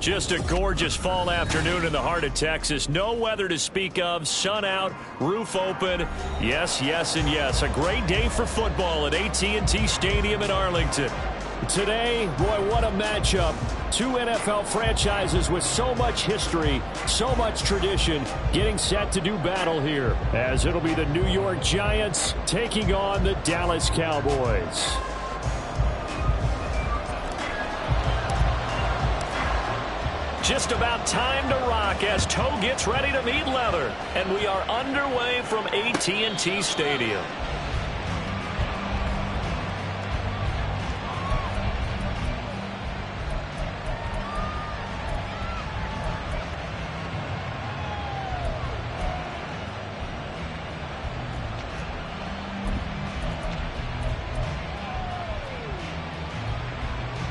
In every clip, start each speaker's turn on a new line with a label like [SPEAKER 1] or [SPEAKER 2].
[SPEAKER 1] Just a gorgeous fall afternoon in the heart of Texas. No weather to speak of. Sun out, roof open. Yes, yes, and yes. A great day for football at AT&T Stadium in Arlington. Today, boy, what a matchup. Two NFL franchises with so much history, so much tradition, getting set to do battle here, as it'll be the New York Giants taking on the Dallas Cowboys. Just about time to rock as toe gets ready to meet leather. And we are underway from AT&T Stadium.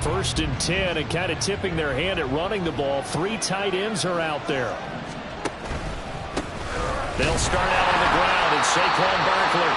[SPEAKER 1] First and 10, and kind of tipping their hand at running the ball. Three tight ends are out there. They'll start out on the ground, and Saquon Barkley.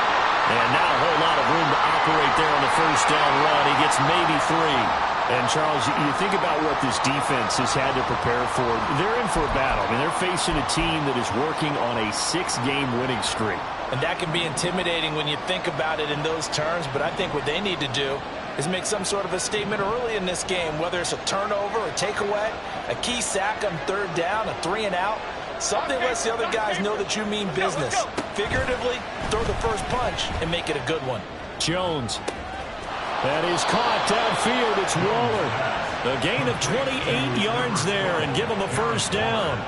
[SPEAKER 1] And now a whole lot of room to operate there on the first down run. He gets maybe 3. And, Charles, you think about what this defense has had to prepare for. They're in for a battle. I mean, they're facing a team that is working on a 6-game winning streak.
[SPEAKER 2] And that can be intimidating when you think about it in those terms. But I think what they need to do is make some sort of a statement early in this game, whether it's a turnover, a takeaway, a key sack on third down, a 3-and-out. Something lets the other guys know that you mean business. Figuratively, throw the first punch and make it a good one.
[SPEAKER 1] Jones. That is caught downfield. It's Waller. A gain of 28 yards there and give them a first down.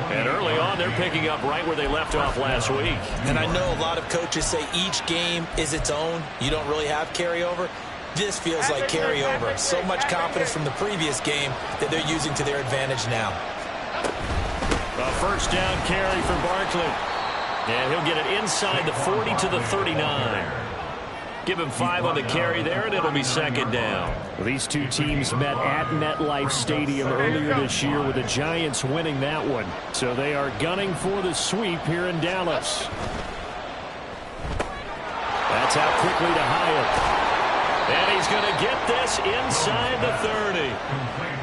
[SPEAKER 1] And early on, they're picking up right where they left off last week.
[SPEAKER 2] And I know a lot of coaches say each game is its own. You don't really have carryover. This feels like carryover. So much confidence from the previous game that they're using to their advantage now.
[SPEAKER 1] A first down carry for Barkley. And he'll get it inside the 40 to the 39. Give him 5 on the carry there, and it'll be second down. Well, these two teams met at MetLife Stadium earlier this year, with the Giants winning that one. So they are gunning for the sweep here in Dallas. That's out quickly to Hyatt. And he's going to get this inside the 30.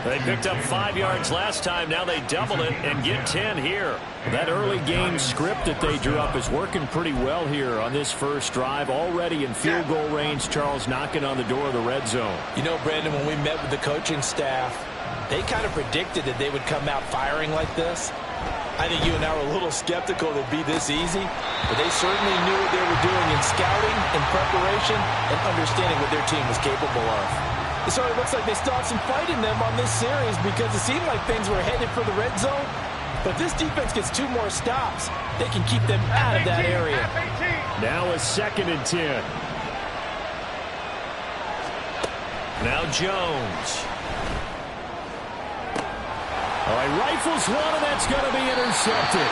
[SPEAKER 1] They picked up 5 yards last time. Now they double it and get 10 here. That early game script that they drew up is working pretty well here on this first drive. Already in field goal range, Charles, knocking on the door of the red zone.
[SPEAKER 2] You know, Brandon, when we met with the coaching staff, they kind of predicted that they would come out firing like this. I think you and I were a little skeptical that it'd be this easy, but they certainly knew what they were doing in scouting, in preparation, and understanding what their team was capable of. It sort of looks like they still have some fight in them on this series, because it seemed like things were headed for the red zone. But this defense gets 2 more stops. They can keep them out of that area.
[SPEAKER 1] Now a second and 10. Now Jones. All right, rifles one, and that's going to be intercepted.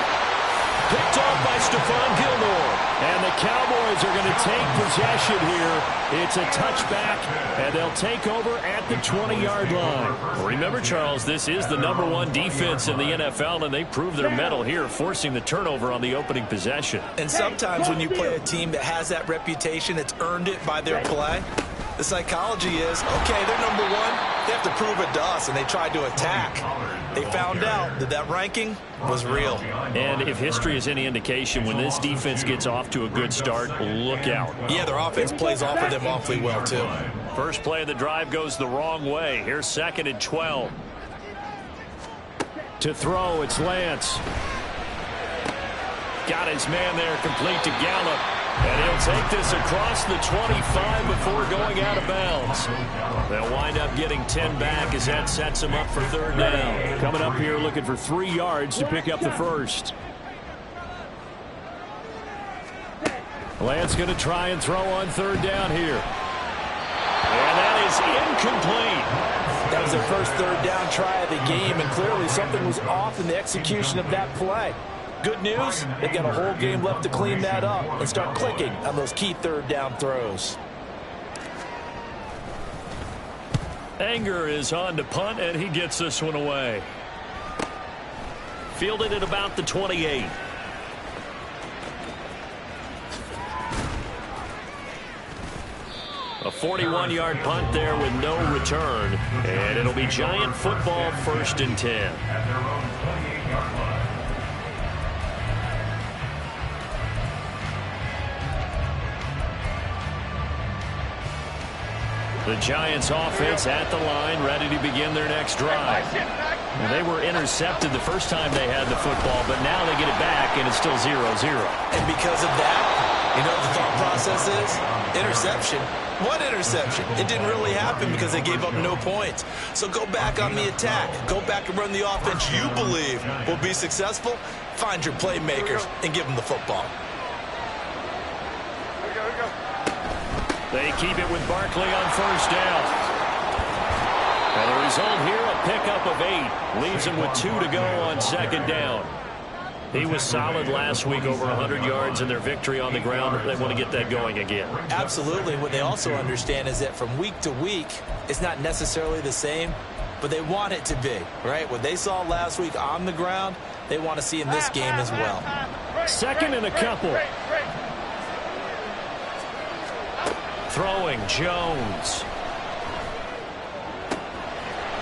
[SPEAKER 1] Picked off by Stephon Gilmore. And the Cowboys are going to take possession here. It's a touchback, and they'll take over at the 20-yard line. Remember, Charles, this is the #1 defense in the NFL, and they prove their mettle here, forcing the turnover on the opening possession.
[SPEAKER 2] And sometimes when you play a team that has that reputation, it's earned it by their play. The psychology is, okay, they're #1. They have to prove it to us, and they tried to attack. They found out that that ranking was real.
[SPEAKER 1] And if history is any indication, when this defense gets off to a good start, look out.
[SPEAKER 2] Yeah, their offense plays off of them awfully well, too.
[SPEAKER 1] First play of the drive goes the wrong way. Here's second and 12. To throw, it's Lance. Got his man there, complete to Gallup. And he'll take this across the 25 before going out of bounds. They'll wind up getting 10 back as that sets them up for third down. Coming up here looking for 3 yards to pick up the first. Lance going to try and throw on third down here. And that is incomplete.
[SPEAKER 2] That was their first third down try of the game, and clearly something was off in the execution of that play. Good news, they've got a whole game left to clean that up and start clicking on those key third down throws.
[SPEAKER 1] Anger is on to punt, and he gets this one away. Fielded at about the 28. A 41-yard punt there with no return. And it'll be Giant football, 1st and 10. The Giants offense at the line, ready to begin their next drive. And they were intercepted the first time they had the football, but now they get it back, and it's still 0-0.
[SPEAKER 2] And because of that, you know what the thought process is? Interception. What interception? It didn't really happen because they gave up no points. So go back on the attack. Go back and run the offense you believe will be successful. Find your playmakers and give them the football.
[SPEAKER 1] They keep it with Barkley on 1st down. And the result here, a pickup of 8. Leaves him with 2 to go on 2nd down. He was solid last week, over 100 yards in their victory on the ground. They want to get that going again.
[SPEAKER 2] Absolutely. What they also understand is that from week to week, it's not necessarily the same, but they want it to be, right? What they saw last week on the ground, they want to see in this game as well.
[SPEAKER 1] 2nd and a couple. Throwing, Jones.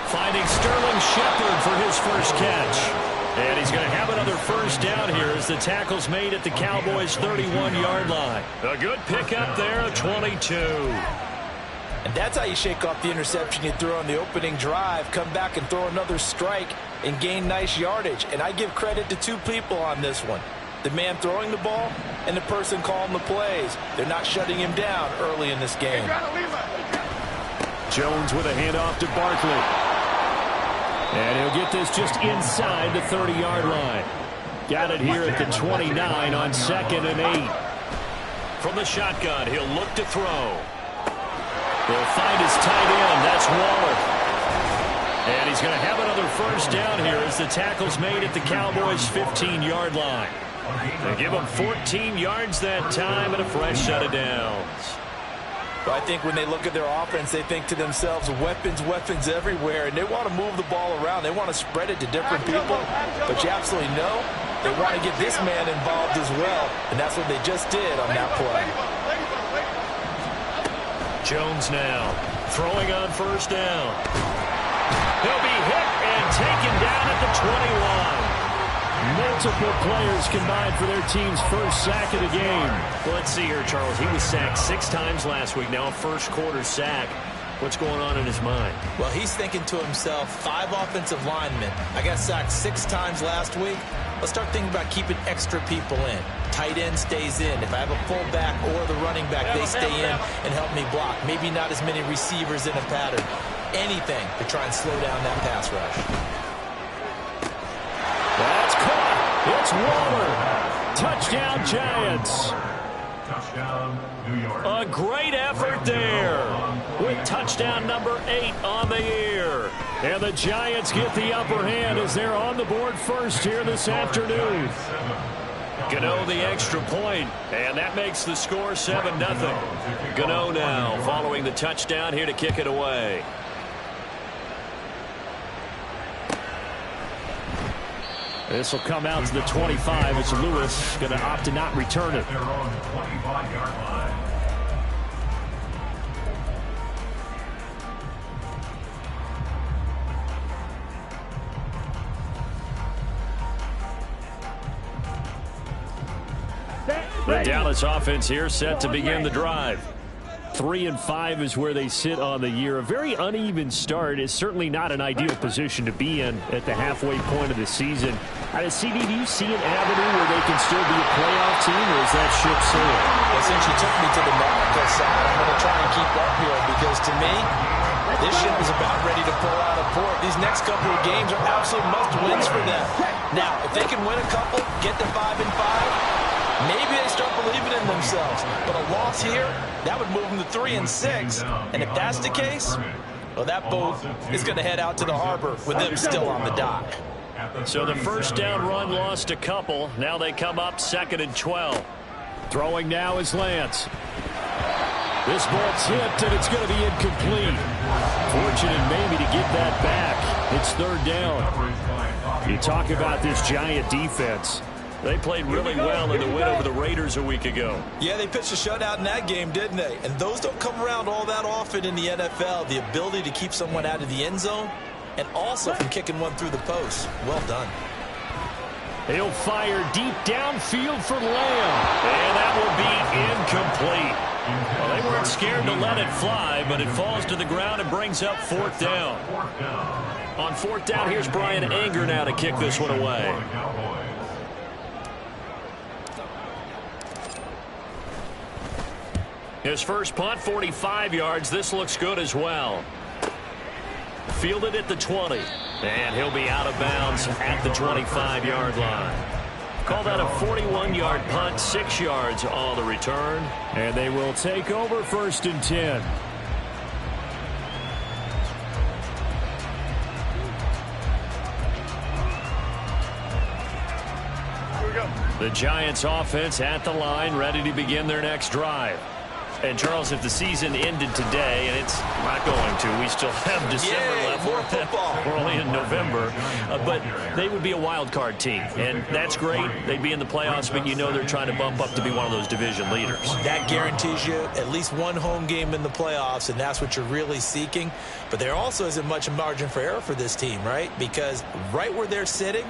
[SPEAKER 1] Finding Sterling Shepard for his first catch. And he's going to have another 1st down here as the tackle's made at the Cowboys' 31-yard line. A good pickup there, a 22.
[SPEAKER 2] And that's how you shake off the interception you threw on the opening drive, come back and throw another strike and gain nice yardage. And I give credit to 2 people on this one. The man throwing the ball and the person calling the plays. They're not shutting him down early in this game.
[SPEAKER 1] Jones with a handoff to Barkley. And he'll get this just inside the 30-yard line. Got it here at the 29 on 2nd and 8. From the shotgun, he'll look to throw. He'll find his tight end. That's Waller. And he's going to have another 1st down here as the tackle's made at the Cowboys' 15-yard line. They give him 14 yards that time and a fresh set of downs.
[SPEAKER 2] But I think when they look at their offense, they think to themselves, weapons, weapons everywhere, and they want to move the ball around. They want to spread it to different people, but you absolutely know they want to get this man involved as well, and that's what they just did on that play.
[SPEAKER 1] Jones now throwing on 1st down. He'll be hit and taken down at the 21. Multiple players combined for their team's 1st sack of the game. Well, let's see here, Charles. He was sacked 6 times last week. Now a 1st quarter sack. What's going on in his mind?
[SPEAKER 2] Well, he's thinking to himself, 5 offensive linemen. I got sacked 6 times last week. Let's start thinking about keeping extra people in. Tight end stays in. If I have a fullback or the running back, they stay in and help me block. Maybe not as many receivers in a pattern. Anything to try and slow down that pass rush.
[SPEAKER 1] That's caught. It's Waller. Touchdown, Giants.
[SPEAKER 3] Touchdown, New York.
[SPEAKER 1] A great effort there with touchdown number 8 on the year. And the Giants get the upper hand as they're on the board first here this afternoon. Gano the extra point, and that makes the score 7-0. Gano now following the touchdown here to kick it away. This will come out to the 25. It's Lewis going to opt to not return it.
[SPEAKER 3] They're on the 25-yard line.
[SPEAKER 1] The Dallas offense here set to begin the drive. 3-5 is where they sit on the year. A very uneven start is certainly not an ideal position to be in at the halfway point of the season. CD, do you see an avenue where they can still be a playoff team, or is that ship sailed?
[SPEAKER 2] Well, since you took me to the medical side, I'm going to try and keep up here because to me, this ship is about ready to pull out of port. These next couple of games are absolute must-wins for them. Now, if they can win a couple, get to 5-5, maybe they start believing in themselves. But a loss here, that would move them to 3-6. And if that's the case, well, that boat is going to head out to the harbor with them still on the dock.
[SPEAKER 1] So the first down run lost a couple. Now they come up 2nd and 12. Throwing now is Lance. This ball tipped, and it's going to be incomplete. Fortunate maybe to get that back. It's third down. You talk about this Giant defense. They played really well in the win over the Raiders a week ago.
[SPEAKER 2] Yeah, they pitched a shutout in that game, didn't they? And those don't come around all that often in the NFL. The ability to keep someone out of the end zone and also from kicking one through the post. Well done.
[SPEAKER 1] He'll fire deep downfield for Lamb. And that will be incomplete. Well, they weren't scared to let it fly, but it falls to the ground and brings up fourth down. On fourth down, here's Brian Anger now to kick this one away. His first punt, 45 yards. This looks good as well. Fielded at the 20. And he'll be out of bounds at the 25-yard line. Call that a 41-yard punt, 6 yards on the return. And they will take over first and 10. Here we go. The Giants offense at the line, ready to begin their next drive. And, Charles, if the season ended today, and it's not going to, we still have December left.
[SPEAKER 2] More football.
[SPEAKER 1] We're only in November. But they would be a wild card team, and that's great. They'd be in the playoffs, but you know they're trying to bump up to be one of those division leaders.
[SPEAKER 2] That guarantees you at least one home game in the playoffs, and that's what you're really seeking. But there also isn't much margin for error for this team, right? Because right where they're sitting,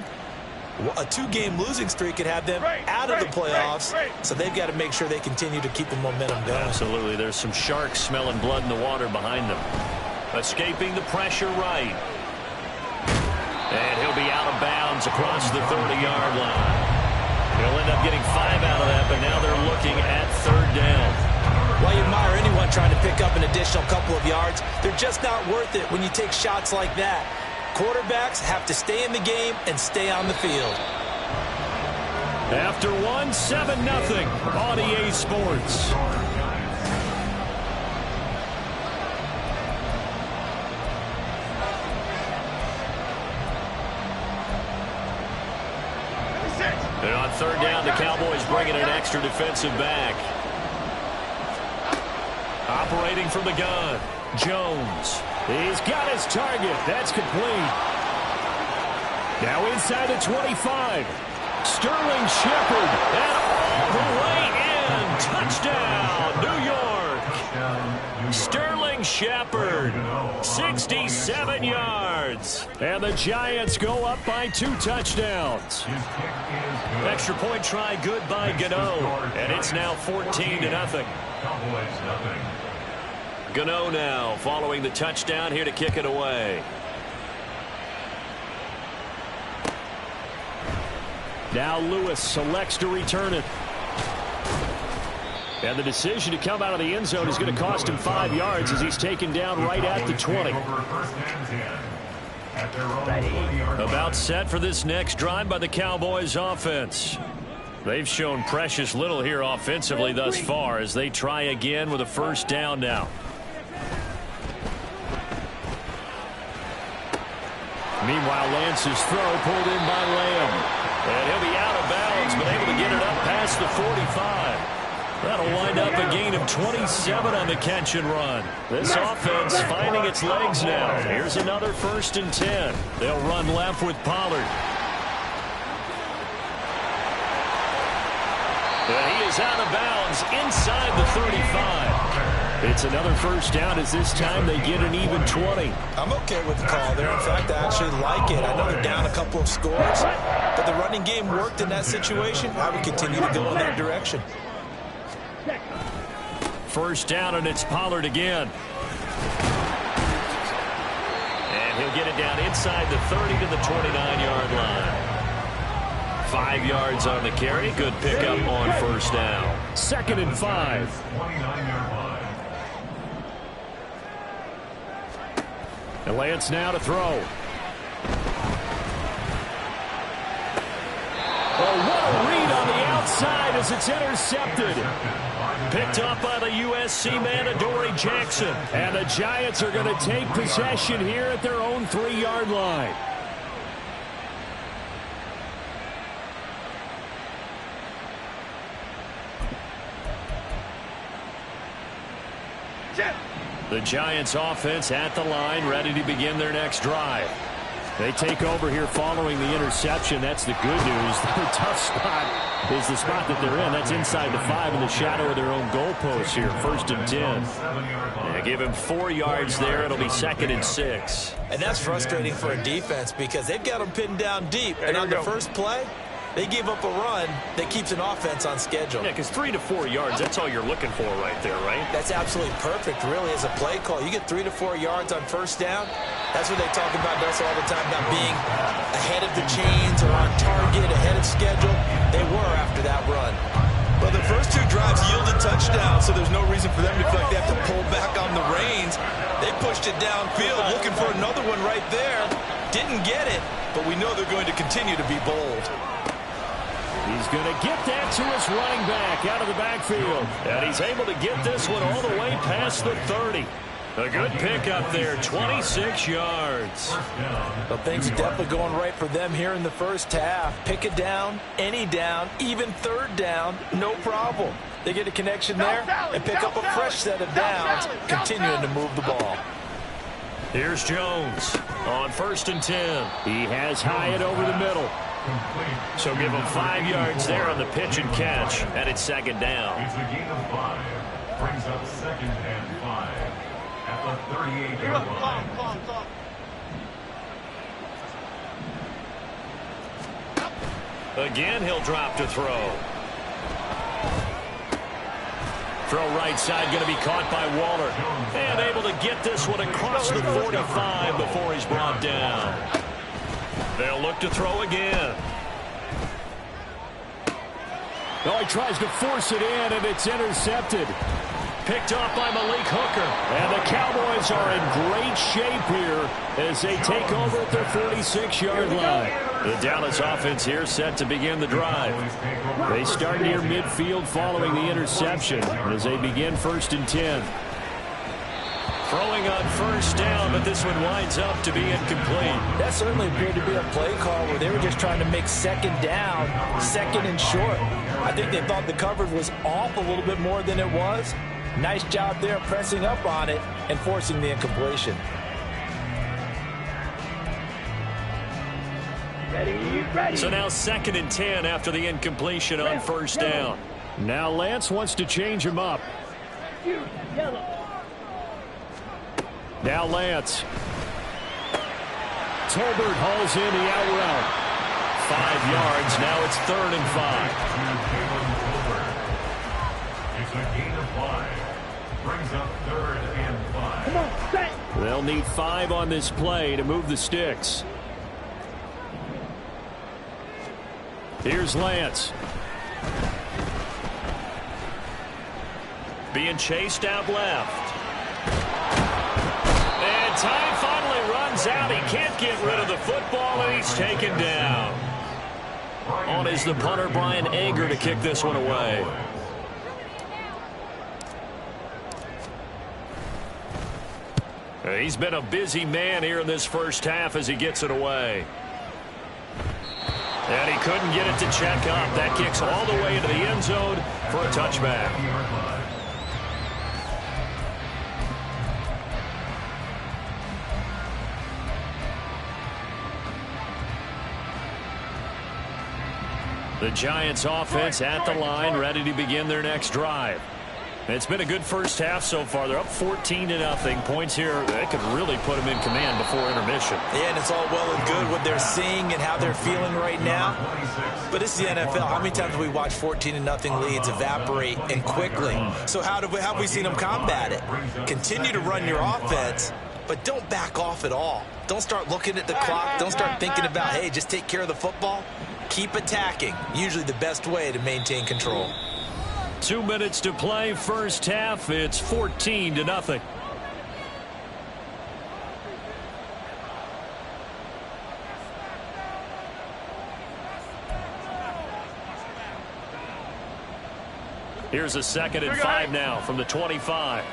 [SPEAKER 2] a two-game losing streak could have them out of the playoffs, so they've got to make sure they continue to keep the momentum going.
[SPEAKER 1] Absolutely. There's some sharks smelling blood in the water behind them. Escaping the pressure right. And he'll be out of bounds across the 30-yard line. He'll end up getting 5 out of that, but now they're looking at third down.
[SPEAKER 2] While you admire anyone trying to pick up an additional couple of yards, they're just not worth it when you take shots like that. Quarterbacks have to stay in the game and stay on the field.
[SPEAKER 1] After 7-0 on EA Sports. And on third down, the Cowboys bringing an extra defensive back. Operating from the gun, Jones. He's got his target. That's complete. Now inside the 25. Sterling Shepard. And all the way in. Touchdown, New York. Sterling Shepard. 67 yards. And the Giants go up by 2 touchdowns. Extra point try good by Gano. And it's now 14-0. Gano now following the touchdown here to kick it away. Now Lewis selects to return it. And the decision to come out of the end zone is going to cost him 5 yards as he's taken down right at the 20. About set for this next drive by the Cowboys offense. They've shown precious little here offensively thus far as they try again with a first down now. Meanwhile, Lance's throw pulled in by Lamb. And he'll be out of bounds, but able to get it up past the 45. That'll wind up a gain of 27 on the catch and run. This offense finding its legs now. Here's another 1st and 10. They'll run left with Pollard. And he is out of bounds inside the 35. It's another first down as this time they get an even 20.
[SPEAKER 2] I'm okay with the call there. In fact, I actually like it. I know they're down a couple of scores, but the running game worked in that situation. I would continue to go in that direction.
[SPEAKER 1] First down, and it's Pollard again. And he'll get it down inside the 30 to the 29-yard line. 5 yards on the carry. Good pickup on first down. 2nd and 5. And Lance now to throw. Oh, what a read on the outside as it's intercepted. Picked up by the USC man, Adoree Jackson. And the Giants are going to take possession here at their own 3-yard line. The Giants offense at the line, ready to begin their next drive. They take over here following the interception. That's the good news. Their tough spot is the spot that they're in. That's inside the 5 in the shadow of their own goalpost here. 1st and 10. Yeah, give him 4 yards there. It'll be 2nd and 6.
[SPEAKER 2] And that's frustrating for a defense because they've got them pinned down deep. And on the first play, they give up a run that keeps an offense on schedule.
[SPEAKER 1] Yeah, because 3 to 4 yards, that's all you're looking for right there, right?
[SPEAKER 2] That's absolutely perfect, really, as a play call. You get 3 to 4 yards on first down. That's what they talk about us all the time, about being ahead of the chains or on target, ahead of schedule. They were after that run. Well, the first 2 drives yielded touchdowns, so there's no reason for them to feel like they have to pull back on the reins. They pushed it downfield, looking for another one right there. Didn't get it, but we know they're going to continue to be bold.
[SPEAKER 1] He's going to get that to his running back out of the backfield. And he's able to get this one all the way past the 30. A good pickup there, 26 yards.
[SPEAKER 2] Well, things are definitely going right for them here in the first half. Pick it down, any down, even 3rd down, no problem. They get a connection there and pick up a fresh set of downs, continuing to move the ball.
[SPEAKER 1] Here's Jones on 1st and 10. He has Hyatt over the middle. So give him 5 yards there on the pitch and catch, and it's 2nd down.
[SPEAKER 3] It's a gain of 5. Brings up 2nd and 5 at the 38-yard line.
[SPEAKER 1] Again, he'll drop to throw. Throw right side, going to be caught by Waller. And able to get this one across the 45 before he's brought down. They'll look to throw again. Oh, he tries to force it in, and it's intercepted. Picked off by Malik Hooker. And the Cowboys are in great shape here as they take over at their 46-yard line. The Dallas offense here set to begin the drive. They start near midfield following the interception as they begin 1st and 10. Throwing on 1st down, but this one winds up to be incomplete.
[SPEAKER 2] That certainly appeared to be a play call where they were just trying to make 2nd down, 2nd and short. I think they thought the coverage was off a little bit more than it was. Nice job there pressing up on it and forcing the incompletion.
[SPEAKER 1] So now 2nd and 10 after the incompletion on 1st down. Now Lance wants to change him up. Now Lance. Tolbert hauls in the out route. 5 yards. Now it's 3rd and 5.
[SPEAKER 3] It's a gain of 5. Brings up 3rd and 5.
[SPEAKER 1] They'll need 5 on this play to move the sticks. Here's Lance. Being chased out left. And time finally runs out. He can't get rid of the football, and he's taken down. On is the punter, Brian Ager, to kick this one away. He's been a busy man here in this first half as he gets it away. And he couldn't get it to check up. That kicks all the way into the end zone for a touchback. The Giants offense at the line, ready to begin their next drive. It's been a good first half so far. They're up 14-0. Points here, they could really put them in command before intermission.
[SPEAKER 2] Yeah, and it's all well and good what they're seeing and how they're feeling right now. But it's the NFL. How many times have we watched 14-0 leads evaporate and quickly? So how have we seen them combat it? Continue to run your offense, but don't back off at all. Don't start looking at the clock. Don't start thinking about, hey, just take care of the football. Keep attacking. Usually the best way to maintain control.
[SPEAKER 1] 2 minutes to play, first half. It's 14-0. Here's a 2nd and 5 now from the 25.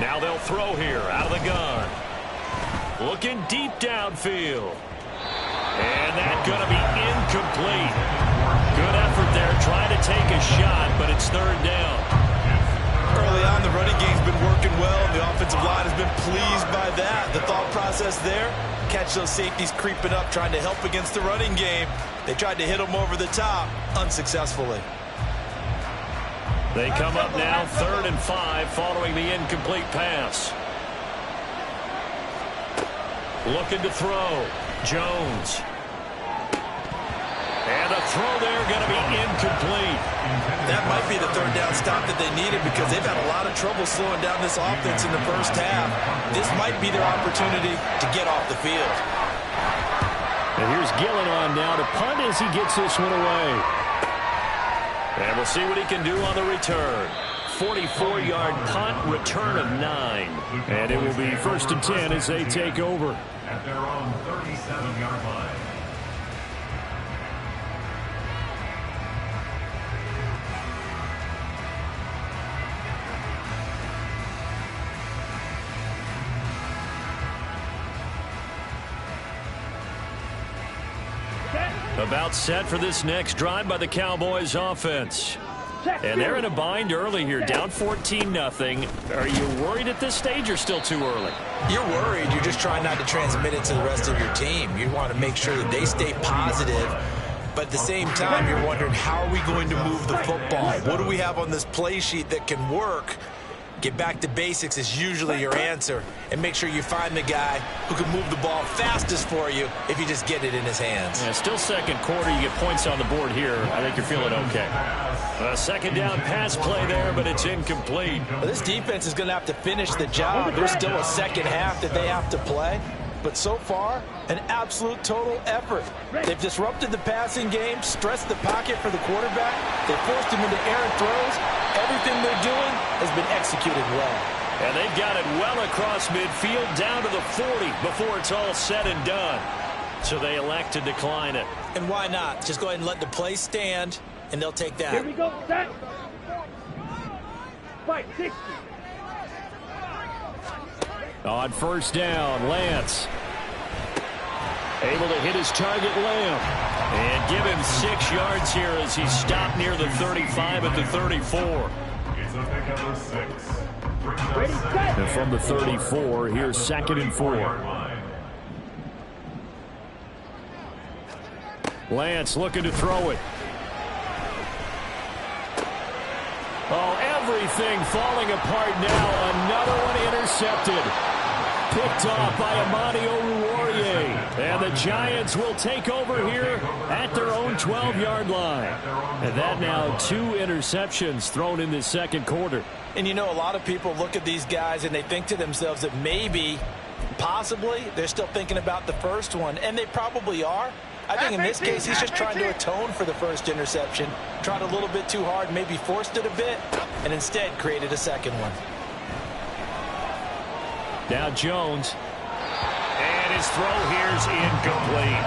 [SPEAKER 1] Now they'll throw here out of the gun. Looking deep downfield. And that's going to be incomplete. Good effort there trying to take a shot, but it's third down.
[SPEAKER 2] Early on, the running game's been working well, and the offensive line has been pleased by that. The thought process there, catch those safeties creeping up, trying to help against the running game. They tried to hit them over the top, unsuccessfully.
[SPEAKER 1] They come up now 3rd and 5 following the incomplete pass. Looking to throw. Jones. And a throw there going to be incomplete.
[SPEAKER 2] That might be the third down stop that they needed because they've had a lot of trouble slowing down this offense in the first half. This might be their opportunity to get off the field.
[SPEAKER 1] And here's Gillen on now to punt as he gets this one away. And we'll see what he can do on the return. 44-yard punt, return of 9. And it will be 1st and 10 as they take over.
[SPEAKER 3] At their own 37-yard line.
[SPEAKER 1] About set for this next drive by the Cowboys offense. And they're in a bind early here, down 14-0. Are you worried at this stage or still too early?
[SPEAKER 2] You're worried. You're just trying not to transmit it to the rest of your team. You want to make sure that they stay positive. But at the same time, you're wondering, how are we going to move the football? What do we have on this play sheet that can work? Get back to basics is usually your answer. And make sure you find the guy who can move the ball fastest for you if you just get it in his hands.
[SPEAKER 1] Yeah, still second quarter. You get points on the board here. I think you're feeling okay. A second down pass play there, but it's incomplete.
[SPEAKER 2] Well, this defense is going to have to finish the job. There's still a second half that they have to play. But so far, an absolute total effort. They've disrupted the passing game, stressed the pocket for the quarterback. They forced him into errant throws. Everything they're doing has been executed well.
[SPEAKER 1] And they've got it well across midfield down to the 40 before it's all said and done. So they elect to decline it.
[SPEAKER 2] And why not? Just go ahead and let the play stand, and they'll take that.
[SPEAKER 4] Here we go, set. Fight, 60.
[SPEAKER 1] On first down, Lance. Able to hit his target, Lamb. And give him 6 yards here as he stopped near the 35 at the 34.
[SPEAKER 3] It's a pick of 6.
[SPEAKER 4] Ready, set.
[SPEAKER 1] And from the 34, here's 2nd and 4. Lance looking to throw it. Oh, everything falling apart now. Another one intercepted. Picked off by Amani Oruwariye. And the Giants will take over here at their own 12-yard line. And that now 2 interceptions thrown in this second quarter.
[SPEAKER 2] And you know, a lot of people look at these guys and they think to themselves that maybe, possibly, they're still thinking about the first one. And they probably are. I think in this case, he's just trying to atone for the first interception. Tried a little bit too hard, maybe forced it a bit, and instead created a second one.
[SPEAKER 1] Now Jones. And his throw here's incomplete.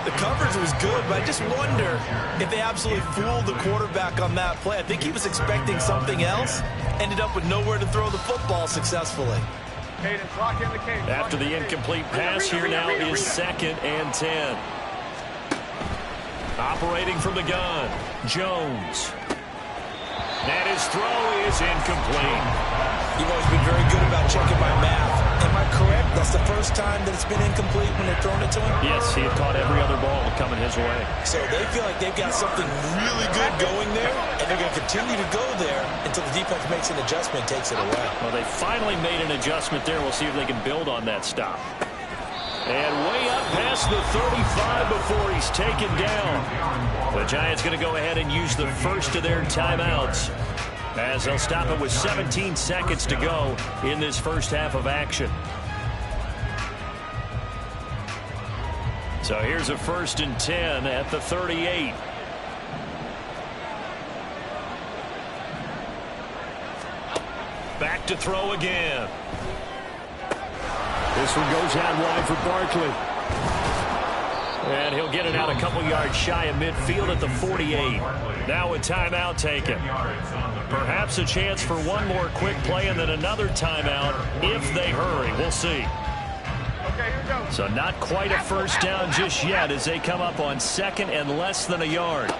[SPEAKER 2] The coverage was good, but I just wonder if they absolutely fooled the quarterback on that play. I think he was expecting something else. Ended up with nowhere to throw the football successfully.
[SPEAKER 1] After the incomplete pass, here now is 2nd and 10. Operating from the gun, Jones. And his throw is incomplete.
[SPEAKER 2] You've always been very good about checking my math. Am I correct? That's the first time that it's been incomplete when they've thrown it to him?
[SPEAKER 1] Yes, he had caught every other ball coming his way.
[SPEAKER 2] So they feel like they've got something really good going there, and they're going to continue to go there until the defense makes an adjustment and takes it away.
[SPEAKER 1] Well, they finally made an adjustment there. We'll see if they can build on that stop. And way up past the 35 before he's taken down. The Giants going to go ahead and use the first of their timeouts as they'll stop it with 17 seconds to go in this first half of action. So here's a 1st and 10 at the 38. Back to throw again. This one goes out wide for Barkley. And he'll get it out a couple yards shy of midfield at the 48. Now a timeout taken. Perhaps a chance for one more quick play and then another timeout if they hurry. We'll see.
[SPEAKER 4] Okay, here we go.
[SPEAKER 1] So not quite a first down just yet as they come up on second and less than a yard.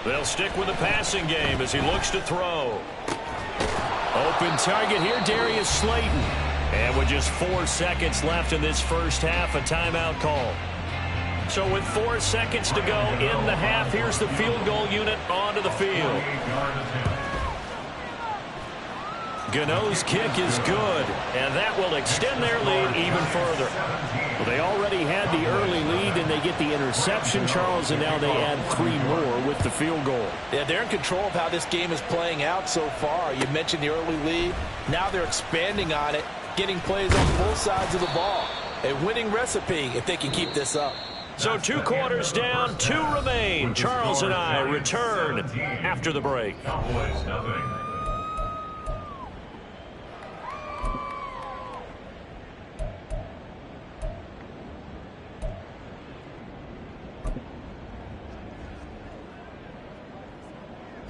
[SPEAKER 1] They'll stick with the passing game as he looks to throw. Open target here, Darius Slayton. And with just 4 seconds left in this first half, a timeout call. So with 4 seconds to go in the half, here's the field goal unit onto the field. Gano's kick is good, and that will extend their lead even further. Well, they already had the early lead, and they get the interception, Charles, and now they add 3 more with the field goal.
[SPEAKER 2] Yeah, they're in control of how this game is playing out so far. You mentioned the early lead. Now they're expanding on it, getting plays on both sides of the ball. A winning recipe if they can keep this up.
[SPEAKER 1] So 2 quarters down, 2 remain. Charles and I return after the break.
[SPEAKER 3] Cowboys nothing.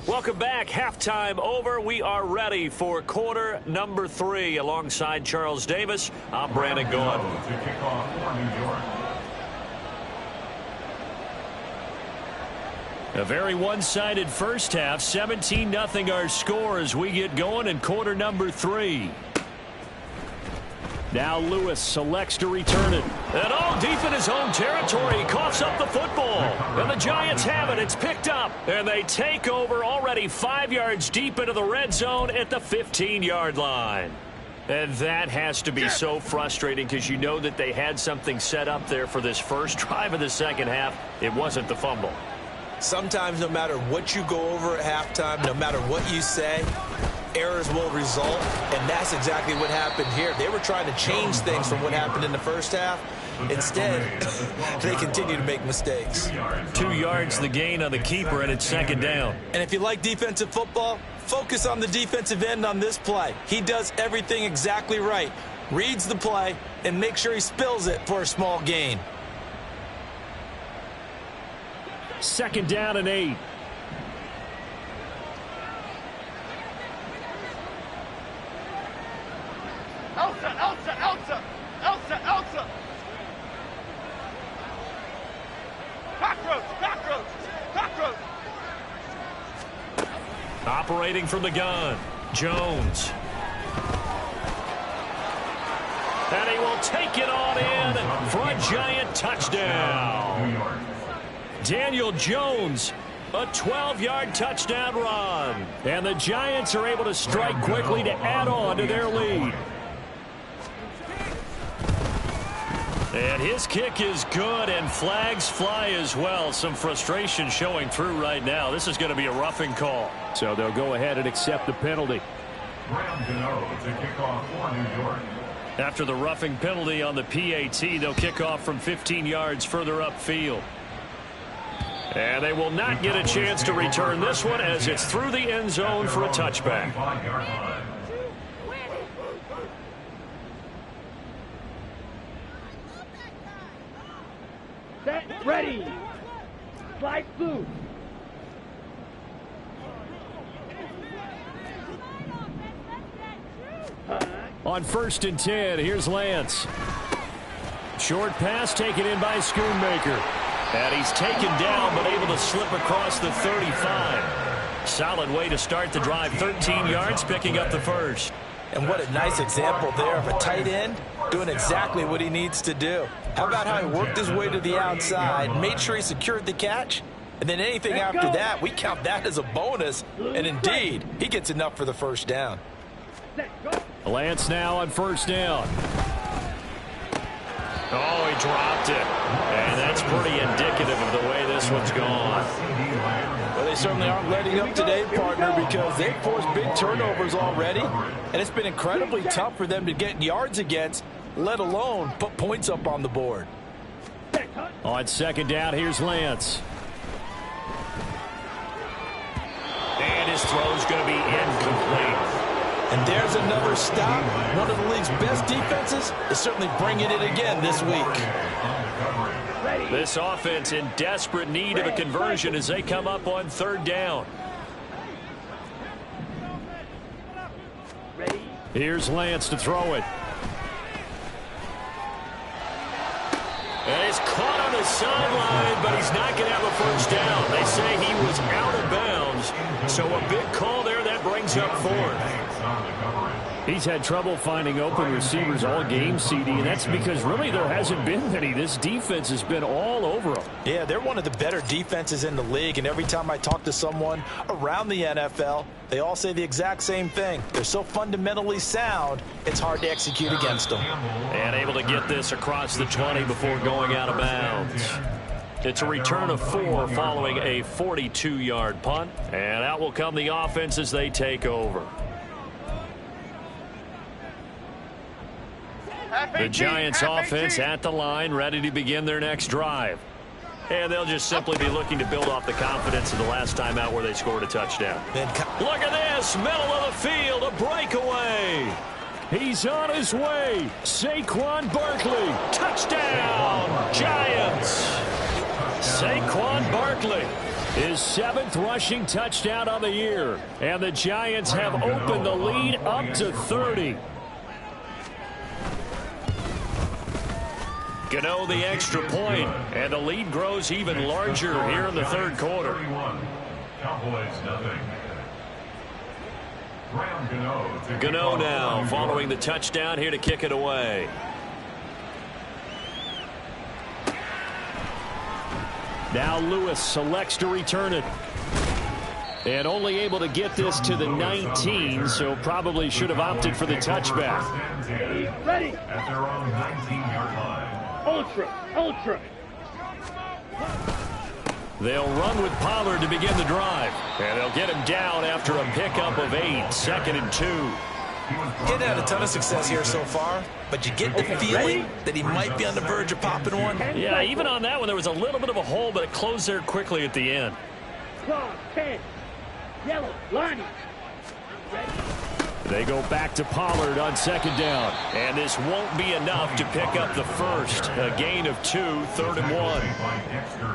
[SPEAKER 1] Welcome back. Halftime over. We are ready for quarter number 3. Alongside Charles Davis, I'm Brandon Gaudin.
[SPEAKER 3] To kick off for New York.
[SPEAKER 1] A very one-sided first half. 17-0 our score as we get going in quarter number 3. Now Lewis selects to return it. And all deep in his own territory. He coughs up the football. And the Giants have it. It's picked up. And they take over already 5 yards deep into the red zone at the 15-yard line. And that has to be so frustrating because you know that they had something set up there for this first drive of the second half. It wasn't the fumble.
[SPEAKER 2] Sometimes no matter what you go over at halftime, no matter what you say, errors will result, and that's exactly what happened here. They were trying to change things from what happened in the first half. Instead, they continue to make mistakes.
[SPEAKER 1] 2 yards the gain on the keeper, and it's second down.
[SPEAKER 2] And if you like defensive football, focus on the defensive end on this play. He does everything exactly right. Reads the play and makes sure he spills it for a small gain.
[SPEAKER 1] Second down and 8.
[SPEAKER 4] Elsa. Cockroach.
[SPEAKER 1] Operating from the gun, Jones. And he will take it on in for a Giant touchdown. Daniel Jones, a 12-yard touchdown run. And the Giants are able to strike quickly to add on to their lead. And his kick is good, and flags fly as well. Some frustration showing through right now. This is going to be a roughing call. So they'll go ahead and accept the penalty.
[SPEAKER 3] Graham Gano to kick off for New York.
[SPEAKER 1] After the roughing penalty on the PAT, they'll kick off from 15 yards further upfield. And they will not get a chance to return this one as it's through the end zone for a touchback.
[SPEAKER 4] Set, ready. Slide through.
[SPEAKER 1] On 1st and 10, here's Lance. Short pass taken in by Schoonmaker. And he's taken down but able to slip across the 35. Solid way to start the drive. 13 yards, picking up the first.
[SPEAKER 2] And what a nice example there of a tight end doing exactly what he needs to do. How about how he worked his way to the outside, made sure he secured the catch, and then anything after that, we count that as a bonus. And indeed, he gets enough for the first down.
[SPEAKER 1] Lance now on 1st down. Oh, he dropped it. And that's pretty indicative of the way this one's gone.
[SPEAKER 2] Well, they certainly aren't letting up today, partner, because they've forced big turnovers already. And it's been incredibly tough for them to get yards against, let alone put points up on the board.
[SPEAKER 1] On 2nd down, here's Lance. And his throw's going to be incomplete.
[SPEAKER 2] And there's another stop. One of the league's best defenses is certainly bringing it again this week.
[SPEAKER 1] This offense in desperate need of a conversion as they come up on 3rd down. Here's Lance to throw it. And he's caught on the sideline, but he's not going to have a first down. They say he was out of bounds, so a big call there that brings up fourth. He's had trouble finding open receivers all game, CD, and that's because really there hasn't been many. This defense has been all over them.
[SPEAKER 2] Yeah, they're one of the better defenses in the league, and every time I talk to someone around the NFL, they all say the exact same thing. They're so fundamentally sound, it's hard to execute against them.
[SPEAKER 1] And able to get this across the 20 before going out of bounds. It's a return of 4 following a 42-yard punt, and out will come the offense as they take over. The Giants offense at the line, ready to begin their next drive. And they'll just simply be looking to build off the confidence of the last time out where they scored a touchdown. Look at this, middle of the field, a breakaway. He's on his way. Saquon Barkley, touchdown, Giants. Saquon Barkley, his 7th rushing touchdown of the year. And the Giants have opened the lead up to 30. Gano the extra point, and the lead grows even larger here in the third quarter. Gano now following the touchdown here to kick it away. Now Lewis selects to return it. And only able to get this to the 19, so probably should have opted for the touchback.
[SPEAKER 4] Ready.
[SPEAKER 3] At their own 19-yard line.
[SPEAKER 4] Ultra.
[SPEAKER 1] They'll run with Pollard to begin the drive. And they'll get him down after a pickup of 8, 2nd and 2.
[SPEAKER 2] He's had a ton of success here so far, but you get the feeling that he might be on the verge of popping one.
[SPEAKER 1] Yeah, even on that one, there was a little bit of a hole, but it closed there quickly at the end.
[SPEAKER 4] Claw, 10. Yellow, Lonnie. Ready.
[SPEAKER 1] They go back to Pollard on 2nd down. And this won't be enough to pick up the first. A gain of 2, 3rd and 1.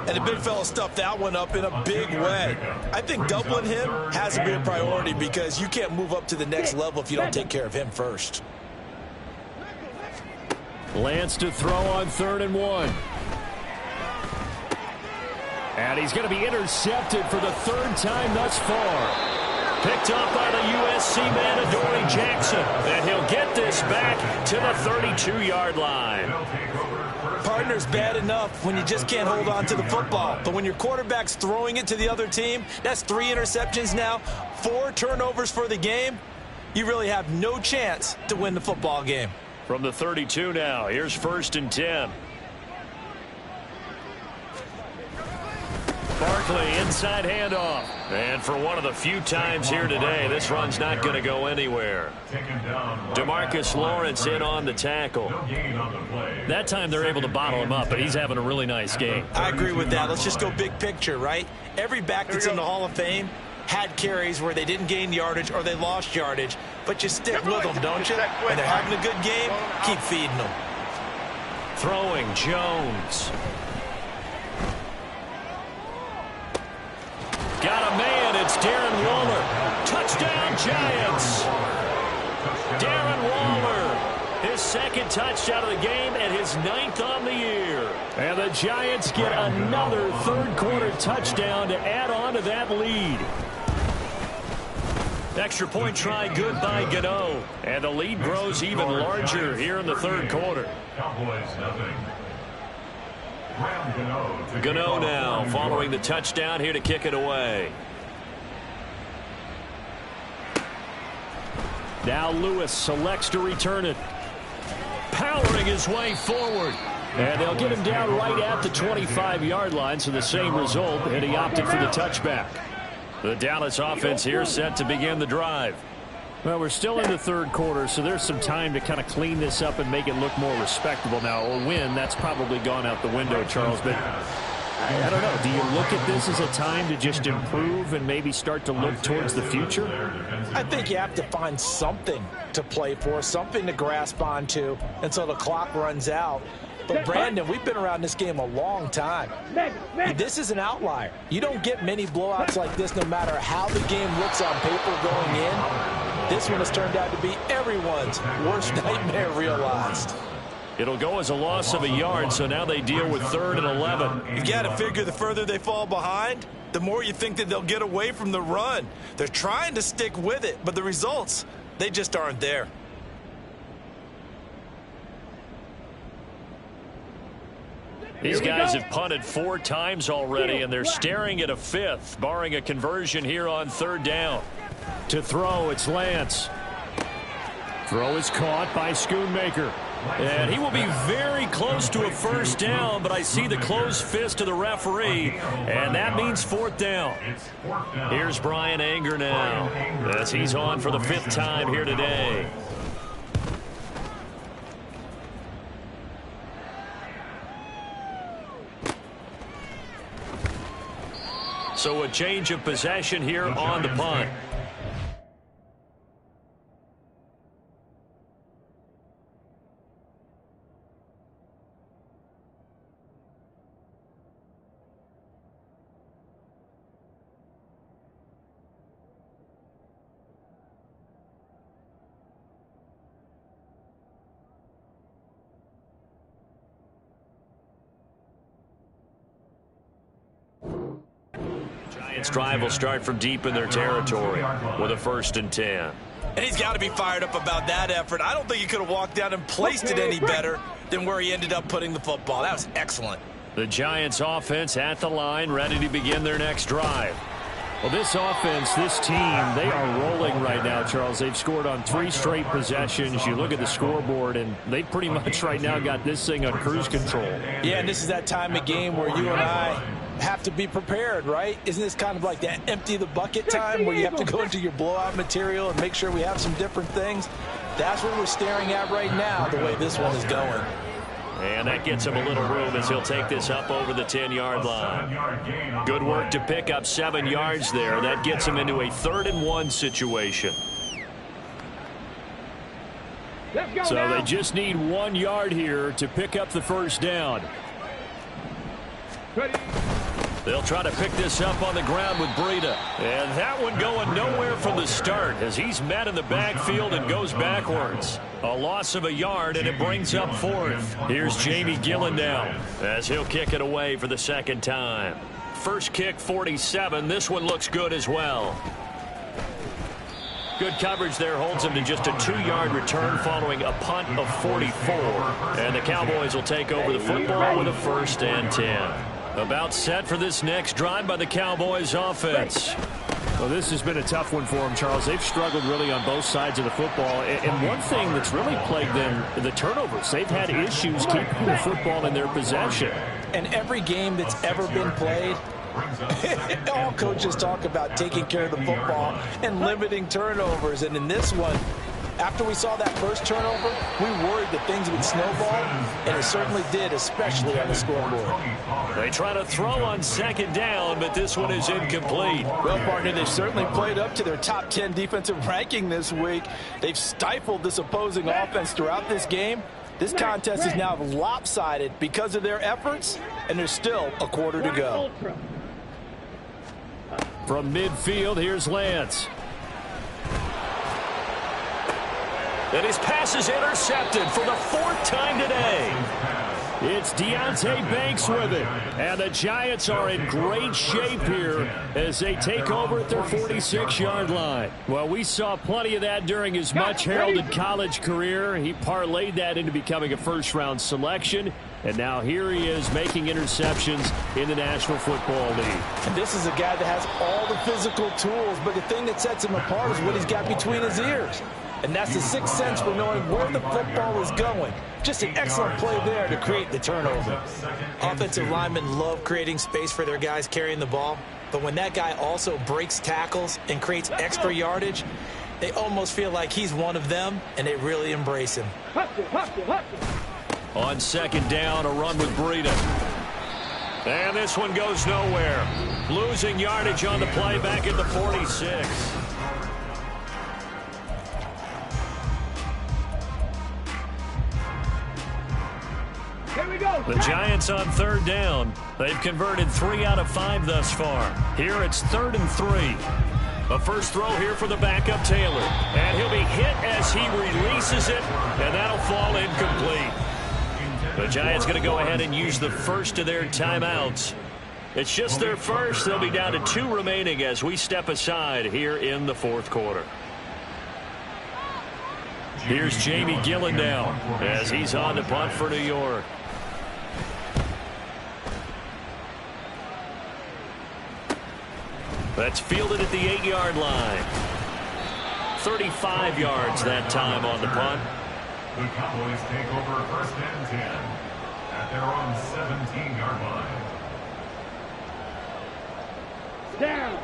[SPEAKER 2] And the big fella stuffed that one up in a big way. I think doubling him has to be a priority because you can't move up to the next level if you don't take care of him first.
[SPEAKER 1] Lance to throw on 3rd and 1. And he's going to be intercepted for the 3rd time thus far. Picked up by the USC man, Adoree Jackson. And he'll get this back to the 32-yard line.
[SPEAKER 2] Partner's bad enough when you just can't hold on to the football. But when your quarterback's throwing it to the other team, that's 3 interceptions now, 4 turnovers for the game. You really have no chance to win the football game.
[SPEAKER 1] From the 32 now, here's 1st and 10. Barkley, inside handoff. And for one of the few times here today, this run's not going to go anywhere. DeMarcus Lawrence in on the tackle. That time they're able to bottle him up, but he's having a really nice game.
[SPEAKER 2] I agree with that. Let's just go big picture, right? Every back that's in the Hall of Fame had carries where they didn't gain yardage or they lost yardage, but you stick with them, don't you? When they're having a good game, keep feeding them.
[SPEAKER 1] Throwing Jones. Got a man, it's Darren Waller. Touchdown, Giants. Darren Waller, his 2nd touchdown of the game and his 9th on the year. And the Giants get another 3rd quarter touchdown to add on to that lead. Extra point try good by Gano. And the lead grows even larger here in the 3rd quarter.
[SPEAKER 3] Cowboys nothing.
[SPEAKER 1] Gano now following the touchdown here to kick it away. Now Lewis selects to return it. Powering his way forward. And they'll get him down right at the 25-yard line, so the same result, and he opted for the touchback. The Dallas offense here set to begin the drive. Well, we're still in the 3rd quarter, so there's some time to kind of clean this up and make it look more respectable. Now, a win, that's probably gone out the window, Charles, but I don't know. Do you look at this as a time to just improve and maybe start to look towards the future?
[SPEAKER 2] I think you have to find something to play for, something to grasp onto until the clock runs out. But, Brandon, we've been around this game a long time. This is an outlier. You don't get many blowouts like this no matter how the game looks on paper going in. This one has turned out to be everyone's worst nightmare realized.
[SPEAKER 1] It'll go as a loss of a yard, so now they deal with 3rd and 11.
[SPEAKER 2] You got to figure the further they fall behind, the more you think that they'll get away from the run. They're trying to stick with it, but the results, they just aren't there.
[SPEAKER 1] These guys have punted 4 times already, and they're staring at a 5th, barring a conversion here on 3rd down. To throw, it's Lance. Throw is caught by Schoonmaker. And he will be very close to a 1st down, but I see the closed fist of the referee, and that means 4th down. Here's Brian Anger now, as he's on for the 5th time here today. So a change of possession here on the punt. Giants drive will start from deep in their territory with a 1st and 10.
[SPEAKER 2] And he's got to be fired up about that effort. I don't think he could have walked down and placed it any better than where he ended up putting the football. That was excellent.
[SPEAKER 1] The Giants offense at the line, ready to begin their next drive. Well, this offense, this team, they are rolling right now, Charles. They've scored on 3 straight possessions. You look at the scoreboard, and they pretty much right now got this thing on cruise control.
[SPEAKER 2] Yeah, and this is that time of game where you and I have to be prepared, right? Isn't this kind of like that empty the bucket time where you have to go into your blowout material and make sure we have some different things? That's what we're staring at right now, the way this one is going.
[SPEAKER 1] And that gets him a little room as he'll take this up over the 10-yard line. Good work to pick up 7 yards there. That gets him into a 3rd and 1 situation. So they just need 1 yard here to pick up the 1st down. They'll try to pick this up on the ground with Breida. And that one going nowhere from the start as he's met in the backfield and goes backwards. A loss of a yard, and it brings up 4th. Here's Jamie Gillen now as he'll kick it away for the 2nd time. First kick, 47. This one looks good as well. Good coverage there holds him to just a 2-yard return following a punt of 44. And the Cowboys will take over the football with a 1st and 10. About set for this next drive by the Cowboys offense.
[SPEAKER 5] Well, this has been a tough one for them, Charles. They've struggled really on both sides of the football. And one thing that's really plagued them, the turnovers. They've had issues keeping the football in their possession.
[SPEAKER 2] And every game that's ever been played, all coaches talk about taking care of the football and limiting turnovers. And in this one, after we saw that first turnover, we worried that things would snowball, and it certainly did, especially on the scoreboard.
[SPEAKER 1] They try to throw on 2nd down, but this one is incomplete.
[SPEAKER 2] Well, partner, they've certainly played up to their top 10 defensive ranking this week. They've stifled this opposing offense throughout this game. This contest is now lopsided because of their efforts, and there's still a quarter to go.
[SPEAKER 1] From midfield, here's Lance. And his pass is intercepted for the 4th time today. It's Deontay Banks with it. And the Giants are in great shape here as they take over at their 46-yard line. Well, we saw plenty of that during his much-heralded college career. He parlayed that into becoming a first-round selection. And now here he is making interceptions in the National Football League.
[SPEAKER 2] And this is a guy that has all the physical tools, but the thing that sets him apart is what he's got between his ears. And that's the sixth sense for knowing where the football is going. Just an excellent play there to create the turnover. Offensive linemen love creating space for their guys carrying the ball. But when that guy also breaks tackles and creates extra yardage, they almost feel like he's one of them, and they really embrace him.
[SPEAKER 1] On 2nd down, a run with Breida. And this one goes nowhere. Losing yardage on the play back at the 46. The Giants on 3rd down. They've converted 3 out of 5 thus far. Here it's 3rd and 3. A first throw here for the backup Taylor. And he'll be hit as he releases it, and that'll fall incomplete. The Giants going to go ahead and use the first of their timeouts. It's just their first. They'll be down to 2 remaining as we step aside here in the fourth quarter. Here's Jamie Gillen now as he's on to punt for New York. That's fielded at the 8-yard line. 35 yards that time on the punt.
[SPEAKER 3] The Cowboys take over first and 10 at their own 17-yard line.
[SPEAKER 4] Down.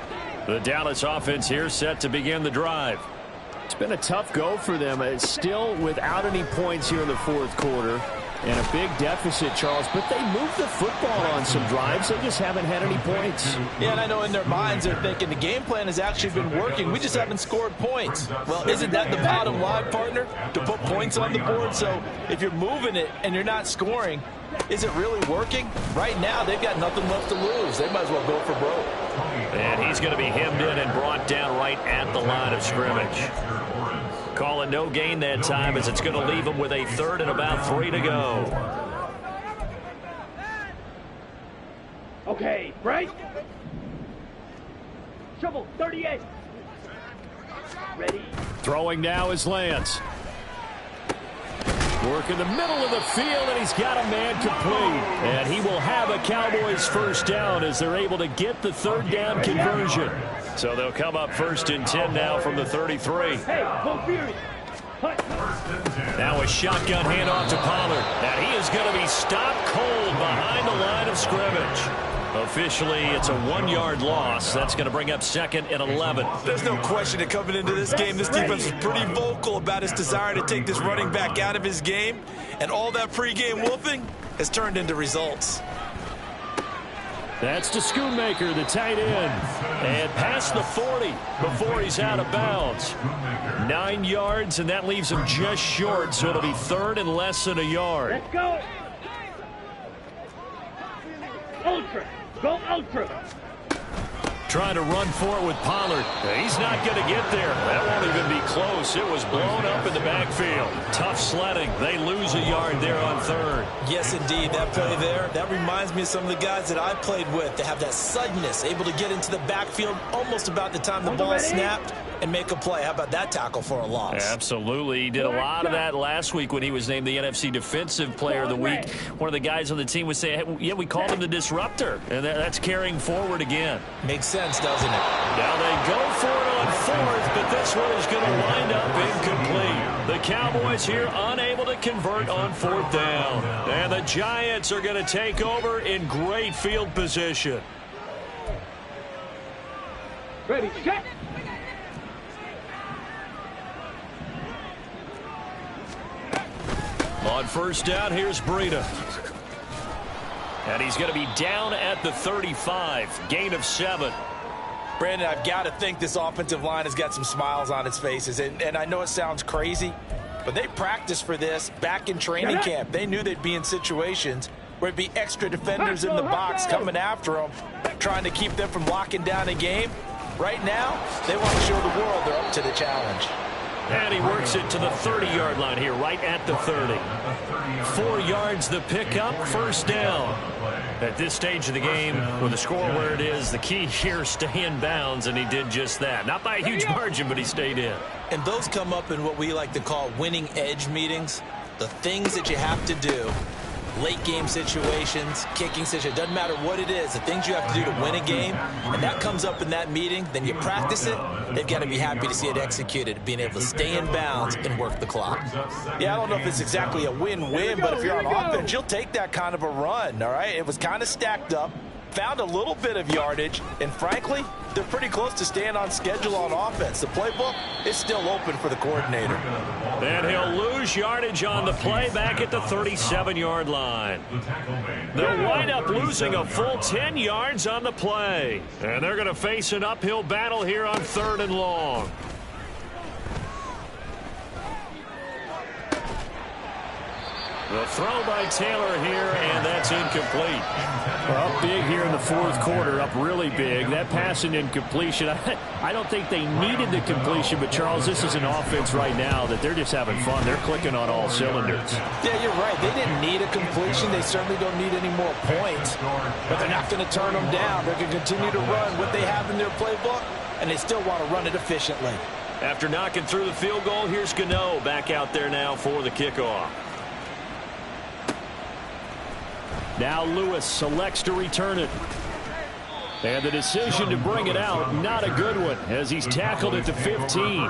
[SPEAKER 1] The Dallas offense here set to begin the drive.
[SPEAKER 5] It's been a tough go for them. It's still without any points here in the fourth quarter. And a big deficit, Charles. But they moved the football on some drives. They just haven't had any points.
[SPEAKER 2] Yeah, and I know in their minds they're thinking the game plan has actually been working. We just haven't scored points. Well, isn't that the bottom line, partner? To put points on the board? So if you're moving it and you're not scoring, is it really working? Right now, they've got nothing left to lose. They might as well go for broke.
[SPEAKER 1] And he's going to be hemmed in and brought down right at the line of scrimmage. Call it no gain that time as it's going to leave him with a third and about 3 to go.
[SPEAKER 4] Okay, break. Shovel, 38. Ready.
[SPEAKER 1] Throwing now is Lance. Work in the middle of the field, and he's got a man complete. And he will have a Cowboys first down as they're able to get the third down conversion. So they'll come up first and 10 now from the 33.
[SPEAKER 4] Hey, go Fury.
[SPEAKER 1] Now a shotgun handoff to Pollard. And he is going to be stopped cold behind the line of scrimmage. Officially, it's a 1-yard loss. That's going to bring up second and 11.
[SPEAKER 2] There's no question that coming into this game, this defense was pretty vocal about his desire to take this running back out of his game. And all that pregame wolfing has turned into results.
[SPEAKER 1] That's to Schoonmaker, the tight end. And past the 40 before he's out of bounds. 9 yards, and that leaves him just short. So it'll be third and less than a yard.
[SPEAKER 4] Let's go. Ultra. Go ultra.
[SPEAKER 1] Trying to run for it with Pollard. He's not going to get there. That won't even be close. It was blown up in the backfield. Tough sledding. They lose a yard there on third.
[SPEAKER 2] Yes, indeed. That play there, that reminds me of some of the guys that I played with. They have that suddenness, able to get into the backfield almost about the time the ball snapped and make a play. How about that tackle for a loss?
[SPEAKER 1] Absolutely. He did a lot of that last week when he was named the NFC Defensive Player of the Week. One of the guys on the team would say, hey, yeah, we called him the disruptor. And that's carrying forward again.
[SPEAKER 2] Makes sense, doesn't it?
[SPEAKER 1] Now they go for it on fourth, but this one is going to wind up incomplete. The Cowboys here unable to convert on fourth down. And the Giants are going to take over in great field position.
[SPEAKER 4] Ready, check.
[SPEAKER 1] On first down, here's Breida. And he's going to be down at the 35. Gain of 7.
[SPEAKER 2] Brandon, I've got to think this offensive line has got some smiles on its faces. And I know it sounds crazy, but they practiced for this back in training camp. They knew they'd be in situations where it'd be extra defenders in the box coming after them, trying to keep them from locking down a game. Right now, they want to show the world they're up to the challenge.
[SPEAKER 1] And he works it to the 30-yard line here, right at the 30. 4 yards the pickup, first down. At this stage of the game, with the score where it is, the key here, stay in bounds, and he did just that. Not by a huge margin, but he stayed in.
[SPEAKER 2] And those come up in what we like to call winning edge meetings. The things that you have to do, late game situations, kicking situations, doesn't matter what it is, the things you have to do to win a game, and that comes up in that meeting, then you practice it, they've got to be happy to see it executed, being able to stay in bounds and work the clock. Yeah, I don't know if it's exactly a win-win, but if you're on offense, you'll take that kind of a run, all right? It was kind of stacked up, found a little bit of yardage, and frankly, they're pretty close to staying on schedule on offense. The playbook is still open for the coordinator.
[SPEAKER 1] And he'll lose yardage on the play back at the 37-yard line. They'll wind up losing a full 10 yards on the play. And they're going to face an uphill battle here on third and long. The throw by Taylor here, and that's incomplete.
[SPEAKER 5] Well, up big here in the fourth quarter, up really big. That pass and incompletion, I don't think they needed the completion, but, Charles, this is an offense right now that they're just having fun. They're clicking on all cylinders.
[SPEAKER 2] Yeah, you're right. They didn't need a completion. They certainly don't need any more points, but they're not going to turn them down. They're going to continue to run what they have in their playbook, and they still want to run it efficiently.
[SPEAKER 1] After knocking through the field goal, here's Gano back out there now for the kickoff.
[SPEAKER 5] Now Lewis selects to return it. And the decision to bring it out, not a good one, as he's tackled at the 15.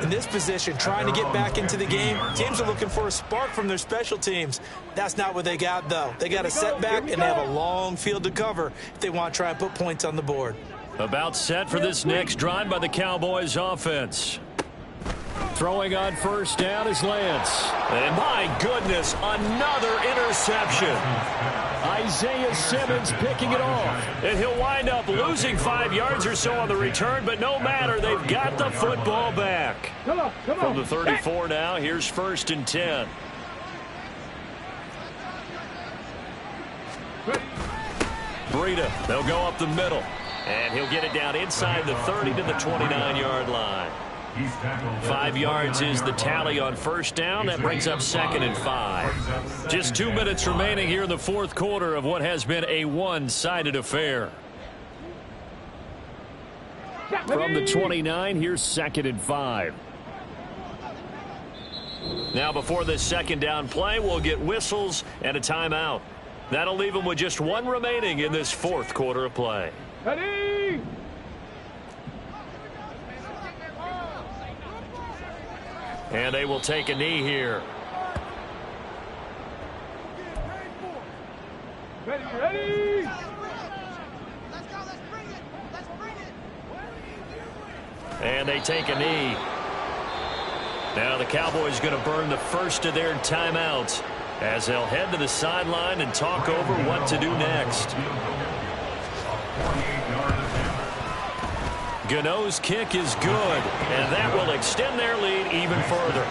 [SPEAKER 2] In this position, trying to get back into the game, teams are looking for a spark from their special teams. That's not what they got, though. They got a setback, and they have a long field to cover if they want to try and put points on the board.
[SPEAKER 1] About set for this next drive by the Cowboys offense.
[SPEAKER 5] Throwing on first down is Lance.
[SPEAKER 1] And my goodness, another interception.
[SPEAKER 5] Isaiah Simmons picking it off.
[SPEAKER 1] And he'll wind up losing 5 yards or so on the return, but no matter, they've got the football back.
[SPEAKER 4] Come on.
[SPEAKER 1] From the 34 now, here's 1st and 10. Breida, they'll go up the middle. And he'll get it down inside the 30 to the 29-yard line. 5 yards is the tally on first down. That brings up 2nd and 5. Just 2 minutes remaining here in the fourth quarter of what has been a one-sided affair.
[SPEAKER 5] From the 29, here's 2nd and 5.
[SPEAKER 1] Now before this second down play, we'll get whistles and a timeout. That'll leave them with just one remaining in this fourth quarter of play.
[SPEAKER 4] Ready?
[SPEAKER 1] And they will take a knee here.
[SPEAKER 4] Ready?
[SPEAKER 1] And they take a knee. Now the Cowboys going to burn the first of their timeouts as they'll head to the sideline and talk over what to do next. Gano's kick is good, and that will extend their lead even further.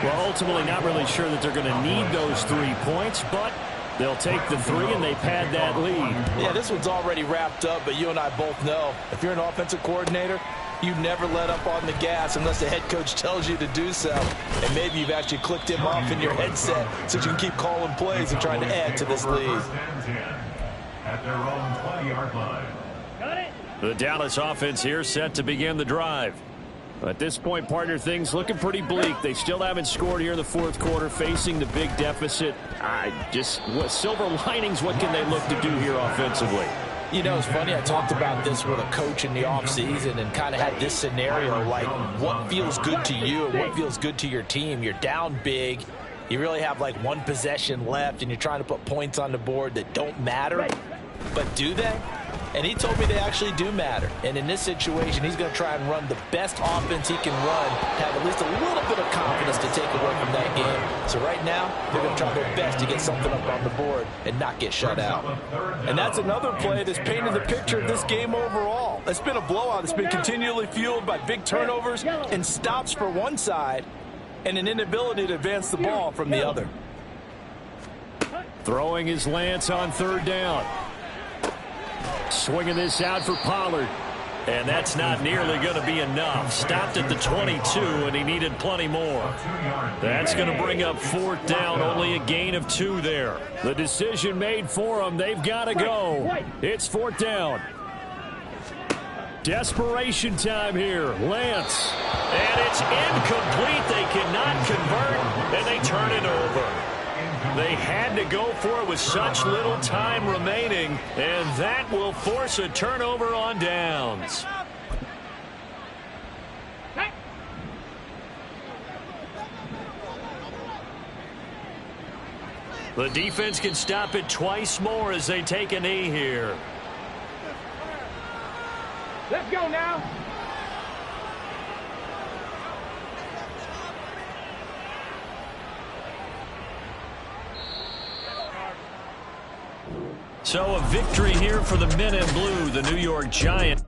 [SPEAKER 5] Well, ultimately not really sure that they're going to need those 3 points, but they'll take the 3 and they pad that lead.
[SPEAKER 2] Yeah, this one's already wrapped up, but you and I both know if you're an offensive coordinator, you never let up on the gas unless the head coach tells you to do so. And maybe you've actually clicked him off in your headset so you can keep calling plays and trying to add to this lead.
[SPEAKER 3] At their own 20-yard line.
[SPEAKER 4] Got it?
[SPEAKER 1] The Dallas offense here set to begin the drive.
[SPEAKER 5] At this point, partner, things looking pretty bleak. They still haven't scored here in the fourth quarter, facing the big deficit. Silver linings, what can they look to do here offensively?
[SPEAKER 2] You know, it's funny, I talked about this with a coach in the offseason and kind of had this scenario, like what feels good to you and what feels good to your team. You're down big. You really have like one possession left, and you're trying to put points on the board that don't matter. But do they? And he told me they actually do matter. And in this situation, he's going to try and run the best offense he can run, have at least a little bit of confidence to take away from that game. So right now, they're going to try their best to get something up on the board and not get shut out. And that's another play that's painted the picture of this game overall. It's been a blowout. It's been continually fueled by big turnovers and stops for one side and an inability to advance the ball from the other.
[SPEAKER 5] Throwing is Lance on 3rd down. Swinging this out for Pollard.
[SPEAKER 1] And that's not nearly going to be enough. Stopped at the 22, and he needed plenty more. That's going to bring up 4th down, only a gain of 2 there.
[SPEAKER 5] The decision made for them. They've got to go. It's 4th down. Desperation time here. Lance.
[SPEAKER 1] And it's incomplete. They cannot convert, and they turn it over. They had to go for it with such little time remaining, and that will force a turnover on downs. The defense can stop it twice more as they take a knee here.
[SPEAKER 4] Let's go now.
[SPEAKER 1] So a victory here for the men in blue, the New York Giants.